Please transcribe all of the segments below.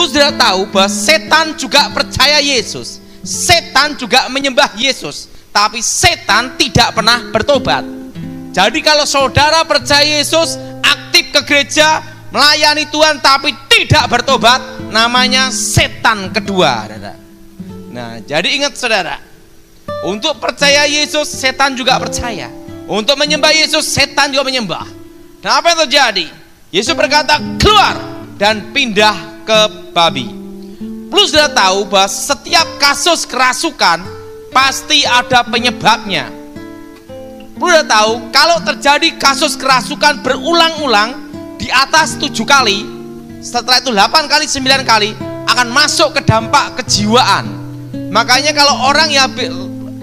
Perlu saudara tahu bahwa setan juga percaya Yesus, setan juga menyembah Yesus, tapi setan tidak pernah bertobat. Jadi kalau saudara percaya Yesus, aktif ke gereja, melayani Tuhan, tapi tidak bertobat, namanya setan kedua. Nah, jadi ingat saudara, untuk percaya Yesus, setan juga percaya. Untuk menyembah Yesus, setan juga menyembah. Dan apa yang terjadi? Yesus berkata, keluar dan pindah ke babi. Plus sudah tahu bahwa setiap kasus kerasukan pasti ada penyebabnya. Plus sudah tahu kalau terjadi kasus kerasukan berulang-ulang di atas 7 kali, setelah itu 8 kali, 9 kali akan masuk ke dampak kejiwaan. Makanya kalau orang yang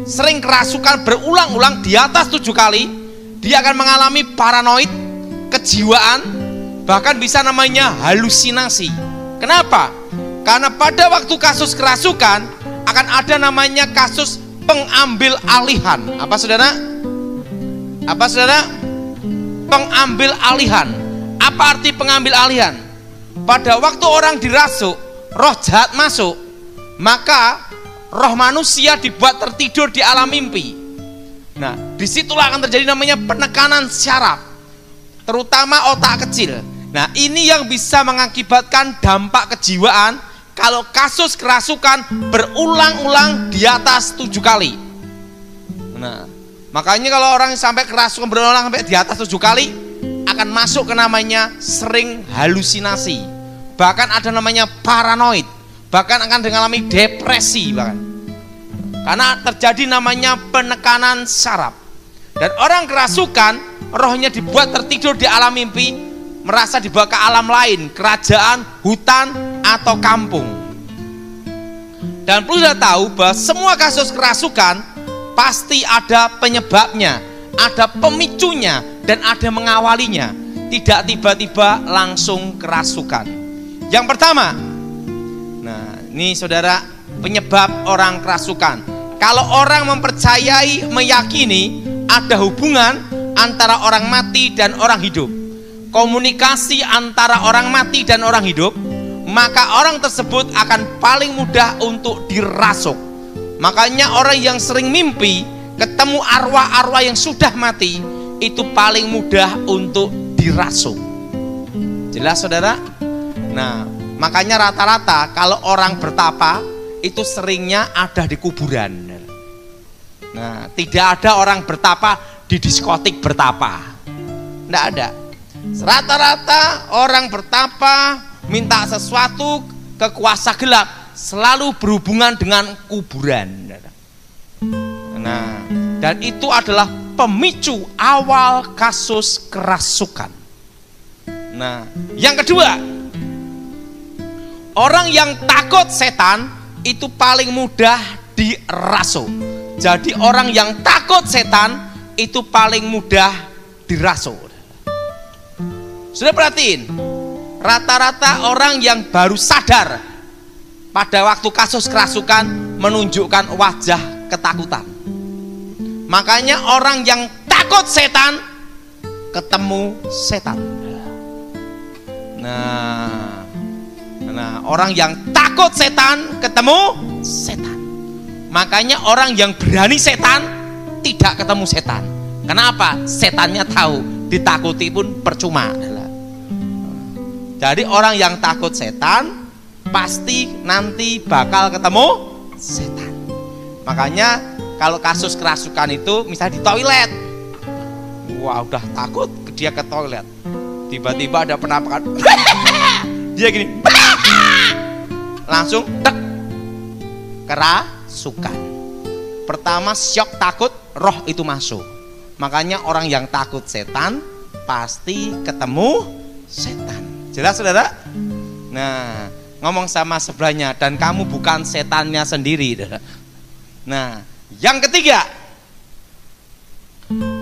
sering kerasukan berulang-ulang di atas 7 kali, dia akan mengalami paranoid, kejiwaan, bahkan bisa namanya halusinasi. Kenapa? Karena pada waktu kasus kerasukan akan ada namanya kasus pengambil alihan. Apa saudara? Apa saudara? Pengambil alihan. Apa arti pengambil alihan? Pada waktu orang dirasuk, roh jahat masuk, maka roh manusia dibuat tertidur di alam mimpi. Nah, disitulah akan terjadi namanya penekanan syaraf, terutama otak kecil. Nah, ini yang bisa mengakibatkan dampak kejiwaan kalau kasus kerasukan berulang-ulang di atas 7 kali. Nah, makanya kalau orang sampai kerasukan berulang sampai di atas 7 kali akan masuk ke namanya sering halusinasi. Bahkan ada namanya paranoid. Bahkan akan mengalami depresi bahkan. Karena terjadi namanya penekanan syaraf. Dan orang kerasukan rohnya dibuat tertidur di alam mimpi, merasa dibawa ke alam lain, kerajaan, hutan, atau kampung. Dan perlu kita tahu bahwa semua kasus kerasukan pasti ada penyebabnya, ada pemicunya, dan ada mengawalinya. Tidak tiba-tiba langsung kerasukan. Yang pertama, nah ini saudara, penyebab orang kerasukan. Kalau orang mempercayai, meyakini ada hubungan antara orang mati dan orang hidup, komunikasi antara orang mati dan orang hidup, maka orang tersebut akan paling mudah untuk dirasuk. Makanya orang yang sering mimpi ketemu arwah-arwah yang sudah mati, itu paling mudah untuk dirasuk. Jelas saudara? Nah, makanya rata-rata kalau orang bertapa itu seringnya ada di kuburan. Nah, tidak ada orang bertapa di diskotik bertapa. Tidak ada. Rata-rata orang bertapa minta sesuatu ke kuasa gelap selalu berhubungan dengan kuburan. Nah, dan itu adalah pemicu awal kasus kerasukan. Nah, yang kedua, orang yang takut setan itu paling mudah dirasuk. Jadi orang yang takut setan itu paling mudah dirasuk. Sudah perhatiin, rata-rata orang yang baru sadar pada waktu kasus kerasukan menunjukkan wajah ketakutan. Makanya orang yang takut setan ketemu setan. Nah, orang yang takut setan ketemu setan. Makanya orang yang berani setan tidak ketemu setan. Kenapa? Setannya tahu ditakuti pun percuma. Jadi orang yang takut setan pasti nanti bakal ketemu setan. Makanya kalau kasus kerasukan itu misalnya di toilet, wah udah takut dia ke toilet, tiba-tiba ada penampakan dia gini langsung tek, kerasukan. Pertama syok, takut, roh itu masuk. Makanya orang yang takut setan pasti ketemu setan. Jelas saudara? Nah, ngomong sama sebelahnya, dan kamu bukan setannya sendiri. Nah, yang ketiga,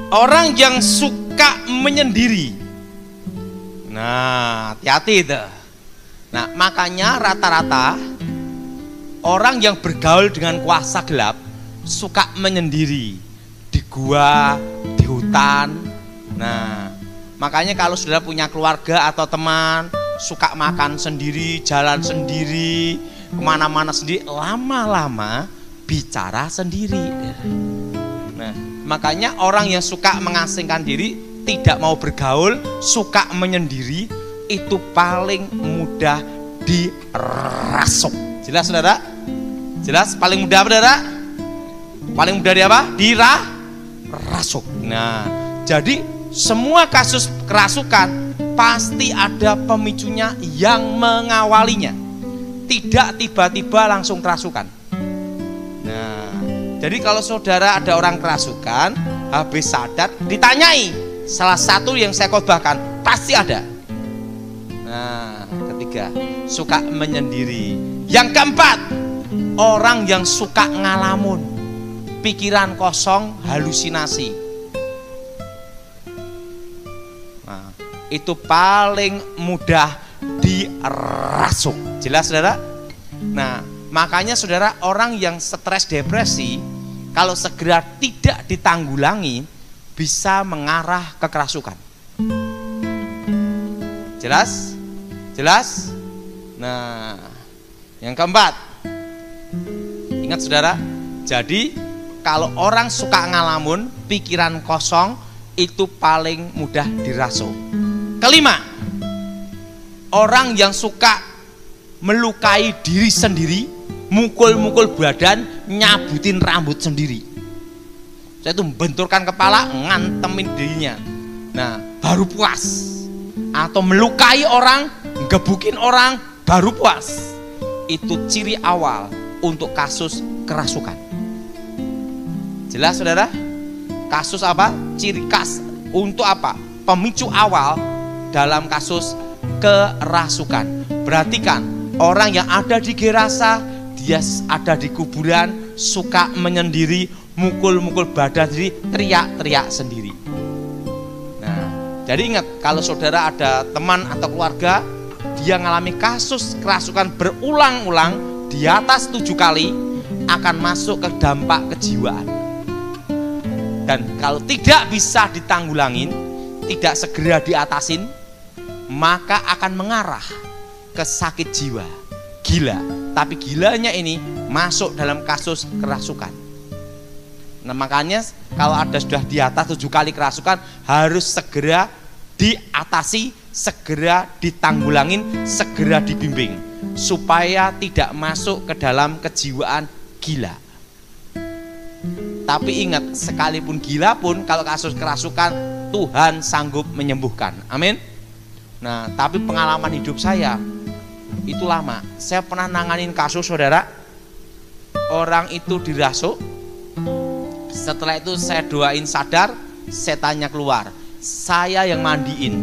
orang yang suka menyendiri. Nah, hati-hati itu. Nah, makanya rata-rata orang yang bergaul dengan kuasa gelap suka menyendiri di gua, di hutan. Nah, makanya kalau sudah punya keluarga atau teman, suka makan sendiri, jalan sendiri, kemana-mana sendiri, lama-lama bicara sendiri. Nah, makanya orang yang suka mengasingkan diri, tidak mau bergaul, suka menyendiri, itu paling mudah dirasuk. Jelas saudara? Jelas? Paling mudah apa saudara? Paling mudah di apa? Dirasuk. Nah, jadi semua kasus kerasukan pasti ada pemicunya yang mengawalinya. Tidak tiba-tiba langsung kerasukan. Nah, jadi kalau saudara ada orang kerasukan, habis sadar ditanyai, salah satu yang saya khotbahkan pasti ada. Nah, ketiga, suka menyendiri. Yang keempat, orang yang suka ngalamun, pikiran kosong, halusinasi. Nah, itu paling mudah dirasuk. Jelas saudara? Nah, makanya saudara, orang yang stres depresi kalau segera tidak ditanggulangi bisa mengarah ke kerasukan. Jelas? Jelas? Nah, yang keempat, ingat saudara, jadi kalau orang suka ngalamun, pikiran kosong, itu paling mudah dirasuk. Kelima, orang yang suka melukai diri sendiri, mukul-mukul badan, nyabutin rambut sendiri. Saya itu membenturkan kepala, ngantemin dirinya. Nah, baru puas. Atau melukai orang, gebukin orang, baru puas. Itu ciri awal untuk kasus kerasukan. Jelas saudara? Kasus apa? Ciri khas untuk apa? Pemicu awal dalam kasus kerasukan. Perhatikan, orang yang ada di Gerasa, dia ada di kuburan, suka menyendiri, mukul-mukul badan sendiri, teriak-teriak sendiri. Nah, jadi ingat, kalau saudara ada teman atau keluarga, dia mengalami kasus kerasukan berulang-ulang di atas 7 kali, akan masuk ke dampak kejiwaan. Dan kalau tidak bisa ditanggulangin, tidak segera diatasin, maka akan mengarah ke sakit jiwa, gila. Tapi gilanya ini masuk dalam kasus kerasukan. Nah, makanya kalau ada sudah di atas 7 kali kerasukan, harus segera diatasi, segera ditanggulangin, segera dibimbing, supaya tidak masuk ke dalam kejiwaan gila. Tapi ingat, sekalipun gila pun, kalau kasus kerasukan, Tuhan sanggup menyembuhkan. Amin. Nah, tapi pengalaman hidup saya itu lama. Saya pernah nanganin kasus saudara, orang itu dirasuk. Setelah itu saya doain sadar, setannya keluar. Saya yang mandiin.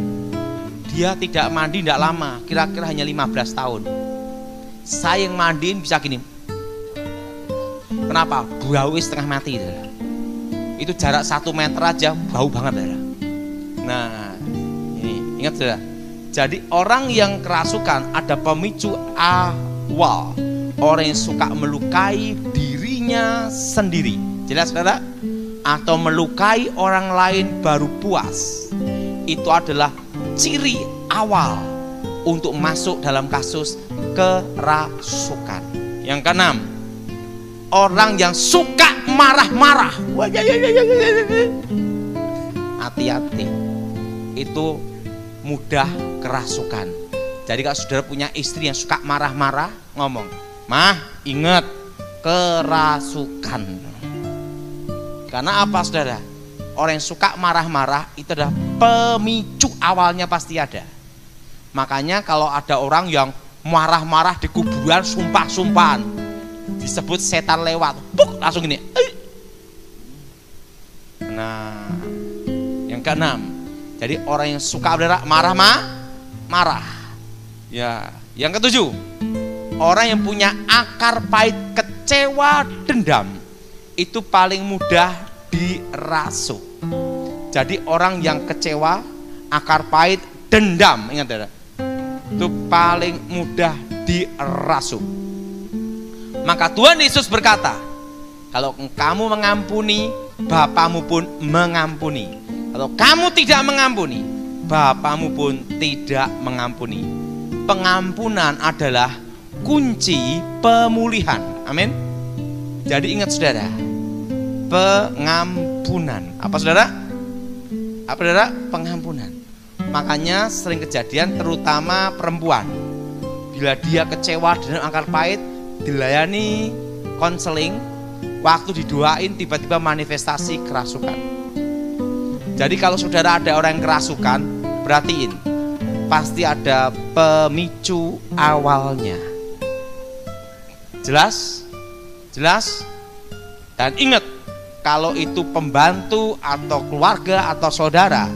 Dia tidak mandi tidak lama, kira-kira hanya 15 tahun. Saya yang mandiin bisa gini. Kenapa? Bau setengah mati. Itu jarak 1 meter aja bau banget. Nah, ini ingat saudara. Jadi orang yang kerasukan ada pemicu awal. Orang yang suka melukai dirinya sendiri. Jelas saudara? Atau melukai orang lain baru puas. Itu adalah ciri awal untuk masuk dalam kasus kerasukan. Yang keenam, orang yang suka marah-marah. Hati-hati, itu mudah kerasukan. Jadi kalau saudara punya istri yang suka marah-marah, ngomong, "Mah, ingat, kerasukan." Karena apa saudara? Orang yang suka marah-marah itu adalah pemicu awalnya pasti ada. Makanya kalau ada orang yang marah-marah di kuburan, sumpah-sumpahan, disebut setan lewat, puk, langsung gini. Nah, yang keenam, jadi orang yang suka marah. Ya, yang ketujuh, orang yang punya akar pahit, kecewa, dendam, itu paling mudah dirasuk. Jadi orang yang kecewa, akar pahit, dendam, ingat ya, itu paling mudah dirasuk. Maka Tuhan Yesus berkata, kalau kamu mengampuni, Bapamu pun mengampuni. Kalau kamu tidak mengampuni, Bapamu pun tidak mengampuni. pengampunan adalah kunci pemulihan. Amin. Jadi ingat saudara, pengampunan. Apa saudara? Apa saudara? Pengampunan. Makanya sering kejadian terutama perempuan, bila dia kecewa dengan akar pahit, dilayani konseling, waktu didoain tiba-tiba manifestasi kerasukan. Jadi kalau saudara ada orang yang kerasukan, perhatiin, pasti ada pemicu awalnya. Jelas? Jelas? Dan ingat, kalau itu pembantu atau keluarga atau saudara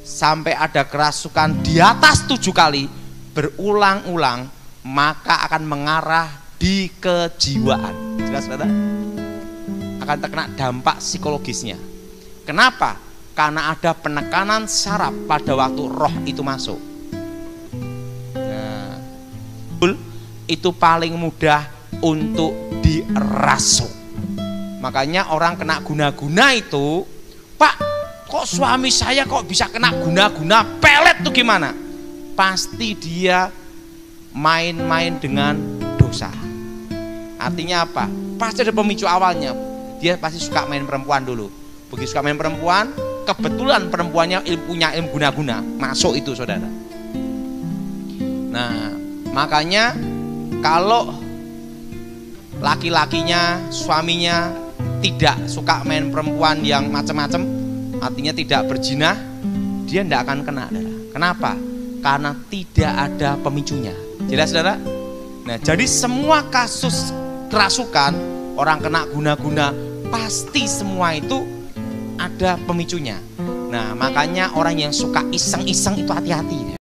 sampai ada kerasukan di atas 7 kali berulang-ulang, maka akan mengarah di kejiwaan. Jelas saudara? Akan terkena dampak psikologisnya. Kenapa? Karena ada penekanan saraf pada waktu roh itu masuk. Nah, itu paling mudah untuk dirasuk. Makanya orang kena guna-guna itu, Pak, kok suami saya kok bisa kena guna-guna pelet tuh gimana? Pasti dia main-main dengan dosa. Artinya apa? Pasti ada pemicu awalnya. Dia pasti suka main perempuan dulu. Begitu suka main perempuan, kebetulan perempuannya punya ilmu guna-guna, masuk itu saudara. Nah, makanya kalau laki-lakinya, suaminya tidak suka main perempuan yang macam-macam, artinya tidak berzina, dia tidak akan kena. Kenapa? Karena tidak ada pemicunya. Jelas saudara? Nah, jadi semua kasus kerasukan, orang kena guna-guna, pasti semua itu ada pemicunya. Nah, makanya orang yang suka iseng-iseng itu hati-hati.